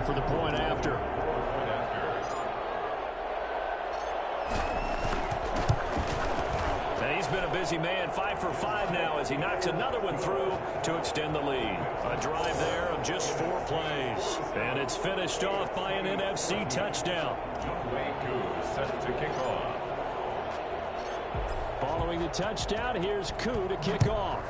for the point after. And he's been a busy man, 5 for 5 now as he knocks another one through to extend the lead. A drive there of just 4 plays. And it's finished off by an NFC touchdown. Set to kick off. Following the touchdown, here's Koo to kick off.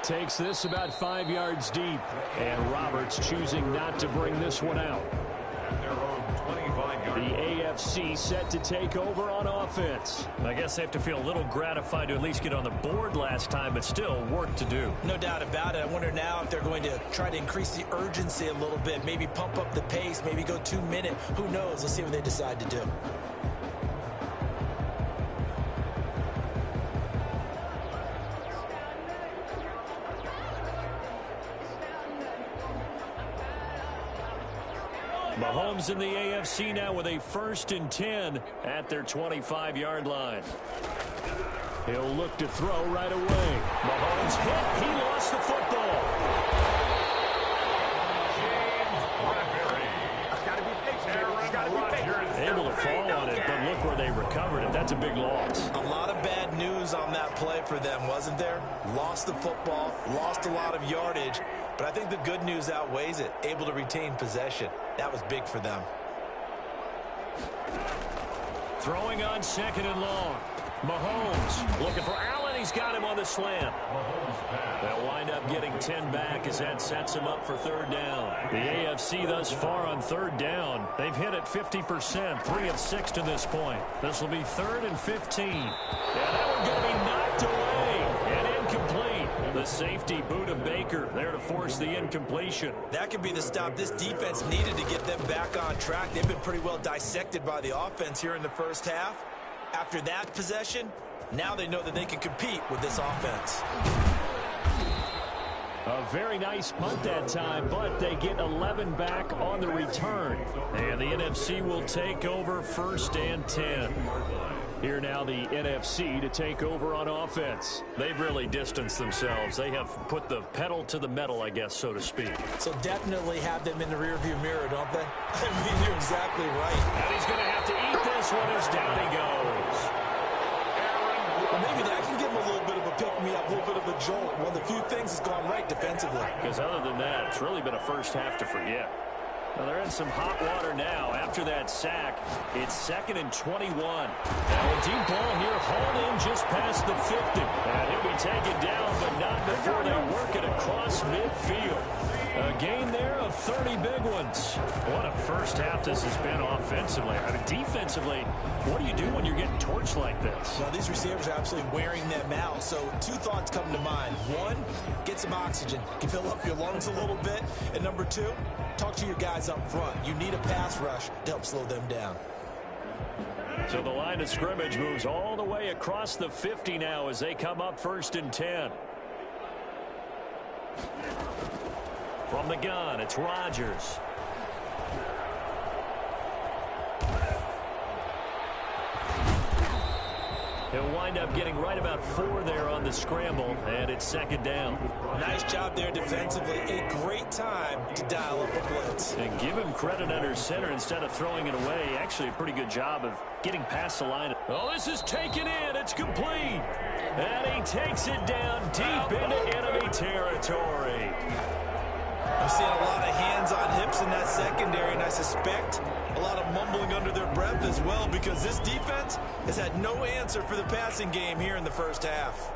Takes this about 5 yards deep. And Roberts choosing not to bring this one out. The AFC set to take over on offense. I guess they have to feel a little gratified to at least get on the board last time, but still work to do. No doubt about it. I wonder now if they're going to try to increase the urgency a little bit, maybe pump up the pace, maybe go 2-minute. Who knows? Let's see what they decide to do. Mahomes in the AFC now with a 1st and 10 at their 25-yard line. He'll look to throw right away. Mahomes hit. He lost the football. Able to fall on it, but look where they recovered it. That's a big loss. A lot of bad news on that play for them, wasn't there? Lost the football, lost a lot of yardage. But I think the good news outweighs it. Able to retain possession. That was big for them. Throwing on 2nd and long. Mahomes looking for Allen. He's got him on the slant. They'll wind up getting 10 back as that sets him up for 3rd down. The AFC thus far on 3rd down, they've hit it 50%, 3 of 6 to this point. This will be 3rd and 15. And that one's going to be knocked away and incomplete. The safety boot of Baker there to force the incompletion. That could be the stop this defense needed to get them back on track. They've been pretty well dissected by the offense here in the first half. After that possession, now they know that they can compete with this offense. A very nice punt that time, but they get 11 back on the return. And the NFC will take over 1st and 10. Here now the NFC to take over on offense. They've really distanced themselves. They have put the pedal to the metal, I guess, so to speak. So definitely have them in the rearview mirror, don't they? I mean, you're exactly right. And he's going to have to eat this one as down he goes. Well, maybe that can give him a little bit of a pick-me-up, a little bit of a jolt. One of the few things has gone right defensively. Because other than that, it's really been a first half to forget. Well, they're in some hot water now. After that sack, it's 2nd and 21. Now a deep ball here, hauled in just past the 50. And he'll be taken down, but not before they work it across midfield. A gain there of 30 big ones. What a first half this has been offensively. I mean, defensively, what do you do when you're getting torched like this? Well, these receivers are absolutely wearing them out. So 2 thoughts come to mind. 1, get some oxygen. You fill up your lungs a little bit. And number 2, talk to your guys up front. You need a pass rush to help slow them down. So the line of scrimmage moves all the way across the 50 now as they come up 1st and 10. From the gun, it's Rodgers. He'll wind up getting right about 4 there on the scramble, and it's 2nd down. Nice job there defensively. A great time to dial up a blitz. And give him credit under center instead of throwing it away. Actually, a pretty good job of getting past the line. Oh, this is taken in. It's complete. And he takes it down deep into enemy territory. I'm seeing a lot of hands on hips in that secondary, and I suspect a lot of mumbling under their breath as well, because this defense has had no answer for the passing game here in the first half.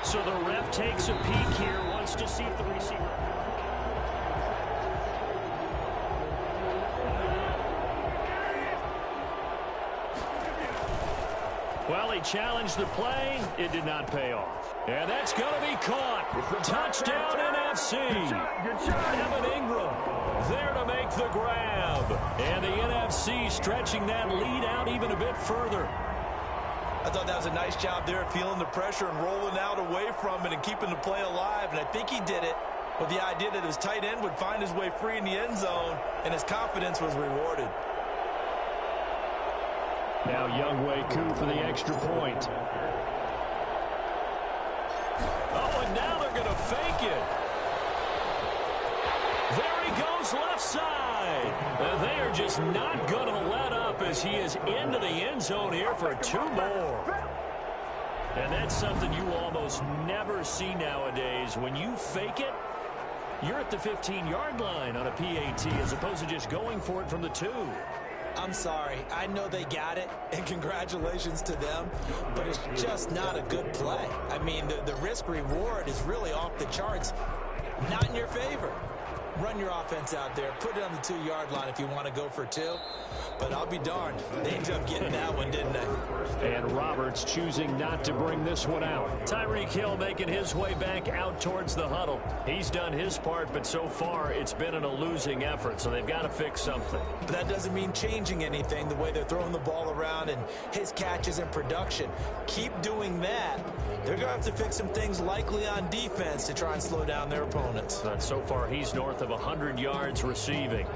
So the ref takes a peek here, wants to see if the receiver... Well, he challenged the play. It did not pay off. And that's going to be caught. Touchdown NFC. Evan Ingram there to make the grab. And the NFC stretching that lead out even a bit further. I thought that was a nice job there, feeling the pressure and rolling out away from it and keeping the play alive. And I think he did it with the idea that his tight end would find his way free in the end zone, and his confidence was rewarded. Now Younghoe Koo for the extra point. Oh, and now they're going to fake it. There he goes left side. And they are just not going to let up as he is into the end zone here for 2 more. And that's something you almost never see nowadays. When you fake it, you're at the 15-yard line on a PAT as opposed to just going for it from the 2. I'm sorry. I know they got it, and congratulations to them, but it's just not a good play. I mean, the risk-reward is really off the charts. Not in your favor. Run your offense out there. Put it on the 2-yard line if you want to go for 2. But I'll be darned. They ended up getting that one, didn't they? And Roberts choosing not to bring this one out. Tyreek Hill making his way back out towards the huddle. He's done his part, but so far it's been in a losing effort, so they've got to fix something. But that doesn't mean changing anything, the way they're throwing the ball around and his catches and production. Keep doing that. They're going to have to fix some things likely on defense to try and slow down their opponents. But so far he's north of 100 yards receiving.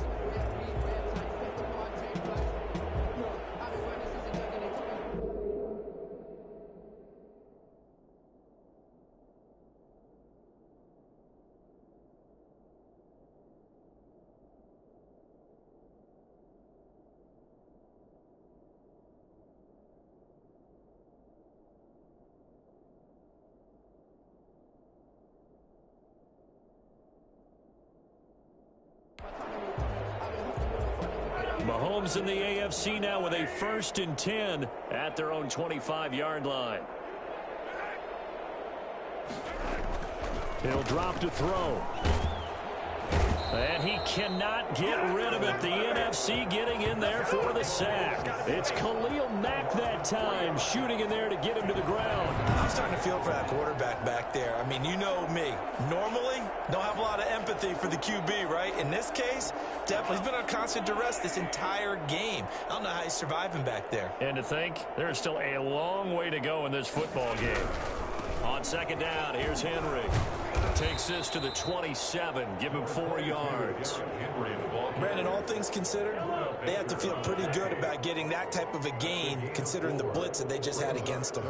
Mahomes in the AFC now with a 1st and 10 at their own 25-yard line. He'll drop to throw. And he cannot get rid of it. The NFC getting in there for the sack. It's Khalil Mack that time, shooting in there to get him to the ground. I'm starting to feel for that quarterback back there. I mean, you know me. Normally, don't have a lot of empathy for the QB, right? In this case, definitely. He's been on constant duress this entire game. I don't know how he's surviving back there. And to think, there's still a long way to go in this football game. On 2nd down, here's Henry. Takes this to the 27. Give him 4 yards. Brandon, all things considered, they have to feel pretty good about getting that type of a gain, considering the blitz that they just had against them.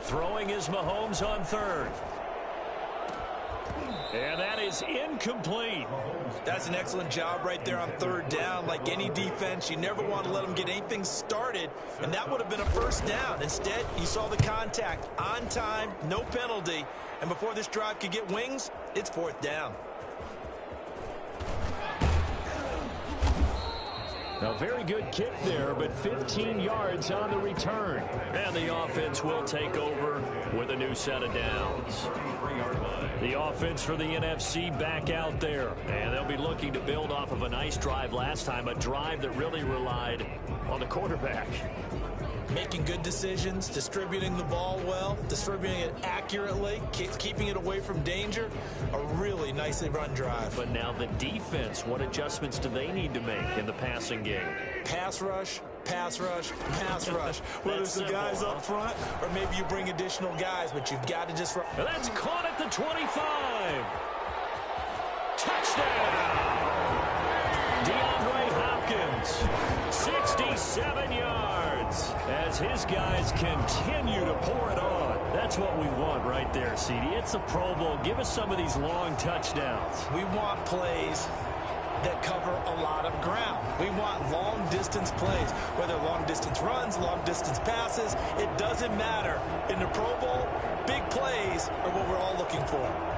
Throwing is Mahomes on 3rd. And that is incomplete. That's an excellent job right there on 3rd down. Like any defense, you never want to let them get anything started, and that would have been a 1st down. Instead, you saw the contact on time, no penalty, and before this drive could get wings, it's 4th down. A very good kick there, but 15 yards on the return. And the offense will take over with a new set of downs. The offense for the NFC back out there. And they'll be looking to build off of a nice drive last time, a drive that really relied on the quarterback. Making good decisions, distributing the ball well, distributing it accurately, keeping it away from danger. A really nicely run drive. But now the defense, what adjustments do they need to make in the passing game? Pass rush, pass rush, pass rush. Whether it's the guys up front or maybe you bring additional guys, but you've got to disrupt. That's caught at the 25. Touchdown! DeAndre Hopkins, 67 yards, as his guys continue to pour it on. That's what we want right there, CD. It's a Pro Bowl. Give us some of these long touchdowns. We want plays that cover a lot of ground. We want long-distance plays, whether long-distance runs, long-distance passes. It doesn't matter. In the Pro Bowl, big plays are what we're all looking for.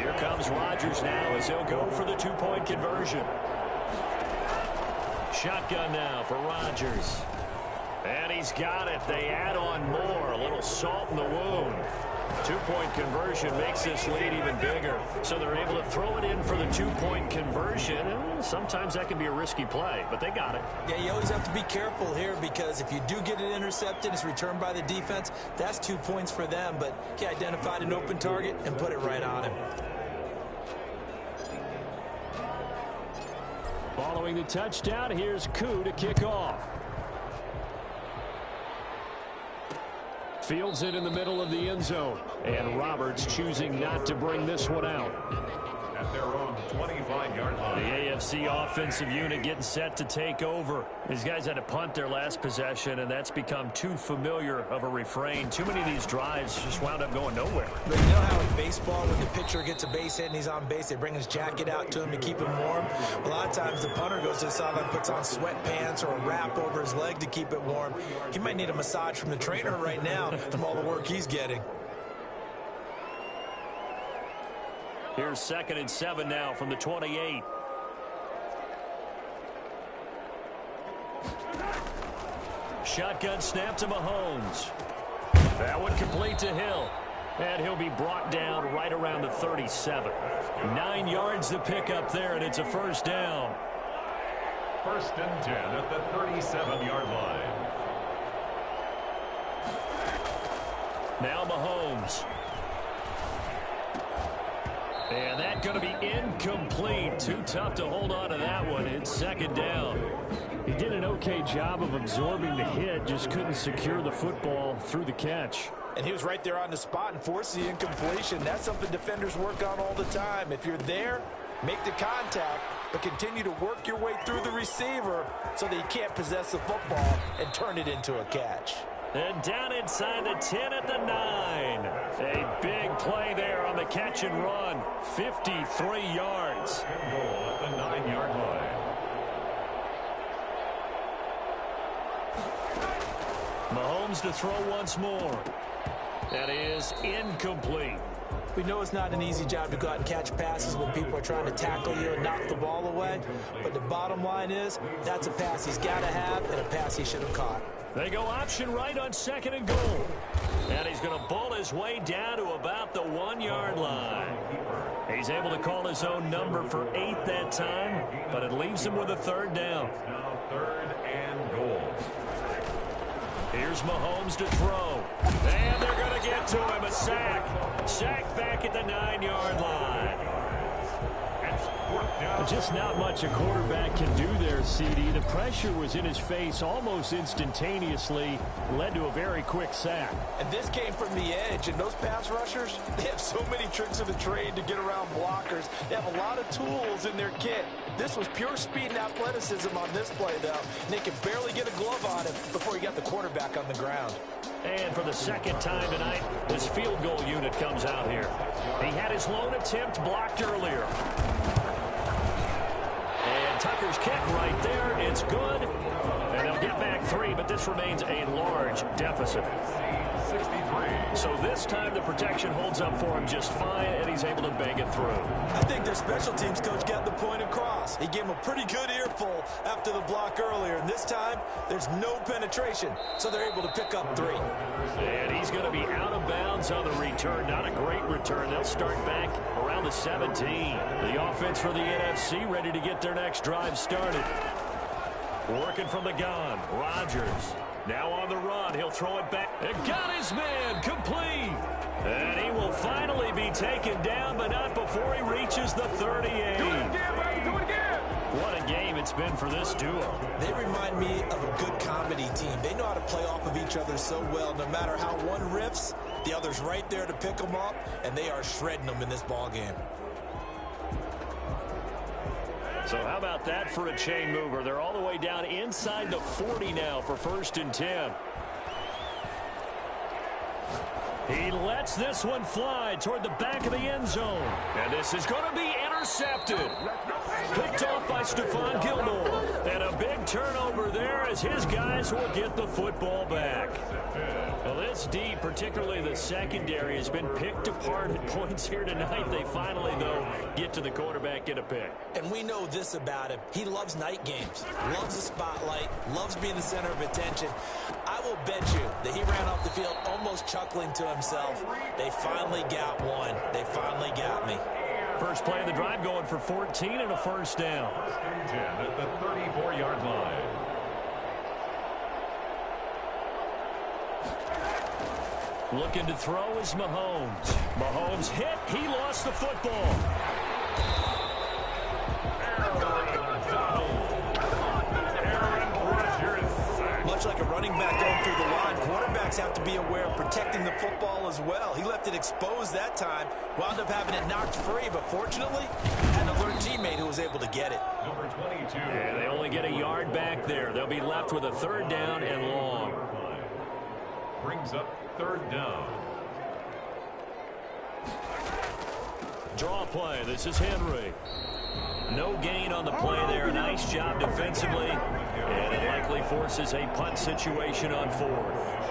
Here comes Rodgers now as he'll go for the two-point conversion. Shotgun now for Rodgers. And he's got it. They add on more. A little salt in the wound. Two-point conversion makes this lead even bigger. So they're able to throw it in for the two-point conversion. And sometimes that can be a risky play, but they got it. Yeah, you always have to be careful here because if you do get it intercepted, it's returned by the defense. That's 2 points for them, but he identified an open target and put it right on him. Following the touchdown, here's Koo to kick off. Fields it in the middle of the end zone. And Roberts choosing not to bring this one out. At their own 25-yard line. The AFC offensive unit getting set to take over. These guys had to punt their last possession, and that's become too familiar of a refrain. Too many of these drives just wound up going nowhere. But you know how in baseball, when the pitcher gets a base hit and he's on base, they bring his jacket out to him to keep him warm? A lot of times the punter goes to the sideline, puts on sweatpants or a wrap over his leg to keep it warm. He might need a massage from the trainer right now from all the work he's getting. Here's 2nd and 7 now from the 28. Shotgun snap to Mahomes. That one complete to Hill. And he'll be brought down right around the 37. 9 yards to pick up there, and it's a first down. 1st and 10 at the 37-yard line. Now Mahomes. And that's going to be incomplete. Too tough to hold on to that one. It's 2nd down. He did an okay job of absorbing the hit, just couldn't secure the football through the catch. And he was right there on the spot and forced the incompletion. That's something defenders work on all the time. If you're there, make the contact, but continue to work your way through the receiver so that you can't possess the football and turn it into a catch. And down inside the 10 at the 9. A big play there on the catch and run. 53 yards. Goal at the 9-yard line. Mahomes to throw once more. That is incomplete. We know it's not an easy job to go out and catch passes when people are trying to tackle you and knock the ball away. But the bottom line is, that's a pass he's got to have and a pass he should have caught. They go option right on 2nd and goal. And he's going to bull his way down to about the 1-yard line. He's able to call his own number for 8 that time, but it leaves him with a 3rd down. Now 3rd and goal. Here's Mahomes to throw. And they're going to get to him. A sack. Sack back at the 9-yard line. Just not much a quarterback can do there, CD. The pressure was in his face almost instantaneously, led to a very quick sack. And this came from the edge, and those pass rushers, they have so many tricks of the trade to get around blockers. They have a lot of tools in their kit. This was pure speed and athleticism on this play, though. And they could barely get a glove on him before he got the quarterback on the ground. And for the 2nd time tonight, this field goal unit comes out here. He had his lone attempt blocked earlier. And Tucker's kick right there. It's good. And they'll get back 3, but this remains a large deficit. 63. So this time the protection holds up for him just fine, and he's able to bang it through. I think their special teams coach got the point across. He gave him a pretty good earful after the block earlier, and this time there's no penetration, so they're able to pick up 3. And he's going to be out of bounds on the return. Not a great return. They'll start back around the 17. The offense for the NFC ready to get their next drive started. Working from the gun, Rodgers. Now on the run, he'll throw it back. And got his man, complete. And he will finally be taken down, but not before he reaches the 38. Do it again, baby, do it again. What a game it's been for this duo. They remind me of a good comedy team. They know how to play off of each other so well. No matter how one riffs, the other's right there to pick them up, and they are shredding them in this ball game. So how about that for a chain mover? They're all the way down inside the 40 now for 1st and 10. He lets this one fly toward the back of the end zone. And this is going to be intercepted. Picked off by Stephon Gilmore. And a big turnover there as his guys will get the football back. Well, this D, particularly the secondary, has been picked apart at points here tonight. They finally, though, get to the quarterback, get a pick. And we know this about him. He loves night games, loves the spotlight, loves being the center of attention. I will bet you that he ran off the field almost chuckling to himself. They finally got one. They finally got me. First play of the drive going for 14 and a first down. First and 10 at the 34-yard line. Looking to throw is Mahomes. Mahomes hit. He lost the football. Much like a running back going through the line, quarterbacks have to be aware of protecting the football as well. He left it exposed that time, wound up having it knocked free, but fortunately, had an alert teammate who was able to get it. Number 22. And they only get a yard back there. They'll be left with a third down and long. Brings up third down. Draw play. This is Henry. No gain on the play there. Nice job defensively. And it likely forces a punt situation on fourth.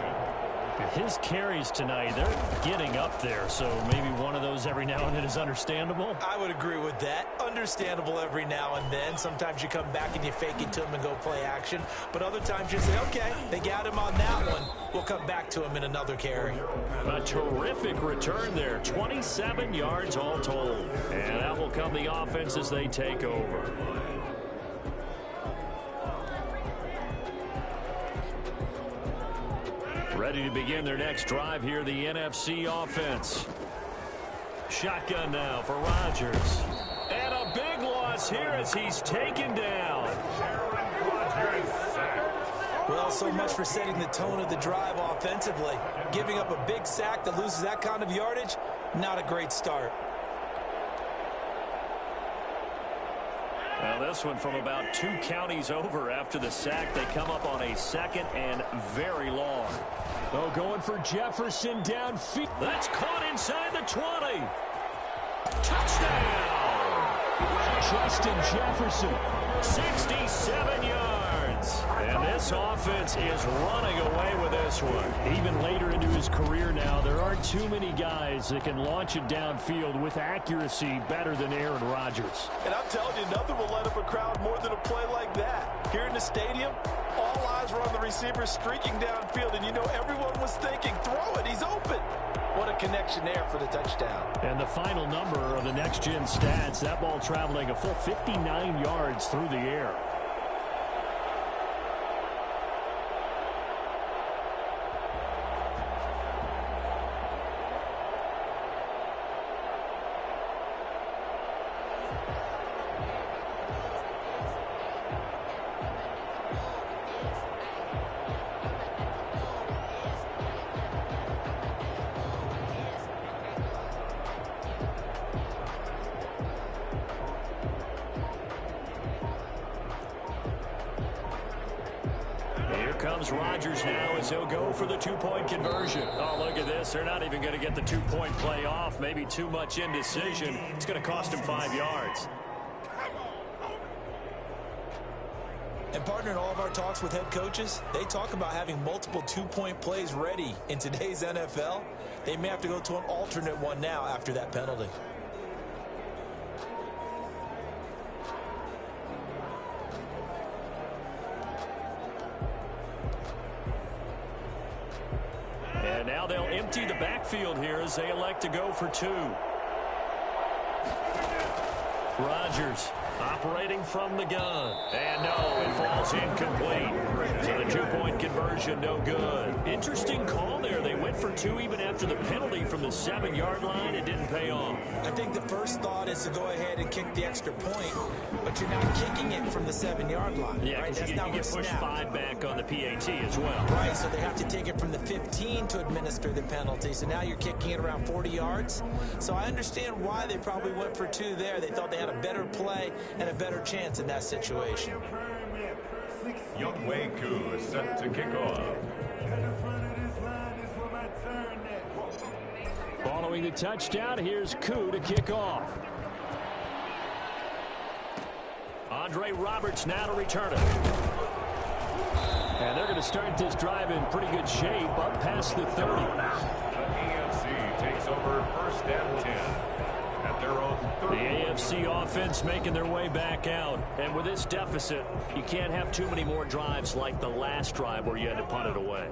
His carries tonight, they're getting up there, so maybe one of those every now and then is understandable. I would agree with that. Understandable every now and then. Sometimes you come back and you fake it to him and go play action. But other times you say, okay, they got him on that one. We'll come back to him in another carry. A terrific return there. 27 yards all told. And that will come the offense as they take over. Ready to begin their next drive here, the NFC offense. Shotgun now for Rodgers. And a big loss here as he's taken down. Well, so much for setting the tone of the drive offensively. Giving up a big sack that loses that kind of yardage, not a great start. Well, this one from about 2 counties over after the sack. They come up on a second and very long. Oh, going for Jefferson downfield. That's caught inside the 20. Touchdown! Justin Jefferson, 67 yards. And this offense is running away with this one. Even later into his career now, there aren't too many guys that can launch it downfield with accuracy better than Aaron Rodgers. And I'm telling you, nothing will light up a crowd more than a play like that. Here in the stadium, all eyes were on the receiver streaking downfield, and you know everyone was thinking, throw it, he's open. What a connection there for the touchdown. And the final number of the next-gen stats, that ball traveling a full 59 yards through the air. Comes Rodgers now as he'll go for the two-point conversion. Oh, look at this. They're not even going to get the two-point play off. Maybe too much indecision. It's going to cost him 5 yards. And partner, in all of our talks with head coaches, they talk about having multiple two-point plays ready. In today's NFL, they may have to go to an alternate one now after that penalty. And now they'll empty the backfield here as they elect to go for 2. Rodgers operating from the gun. And no, it falls incomplete. So the two-point conversion, no good. Interesting call there. They went for 2 even after the penalty from the 7-yard line. It didn't pay off. I think the first thought is to go ahead and kick the extra point, but you're not kicking it from the 7-yard line. Yeah, right? That's you get pushed 5 back on the PAT as well. Right, so they have to take it from the 15 to administer the penalty. So now you're kicking it around 40 yards. So I understand why they probably went for 2 there. They thought they had a better play and a better chance in that situation. Younghoe Koo is set to kick off. Following the touchdown, here's Koo to kick off. On Andre Roberts now to return it. And they're going to start this drive in pretty good shape up past the 30. The AFC takes over first and 10 at their own 30. The AFC offense making their way back out. And with this deficit, you can't have too many more drives like the last drive where you had to punt it away.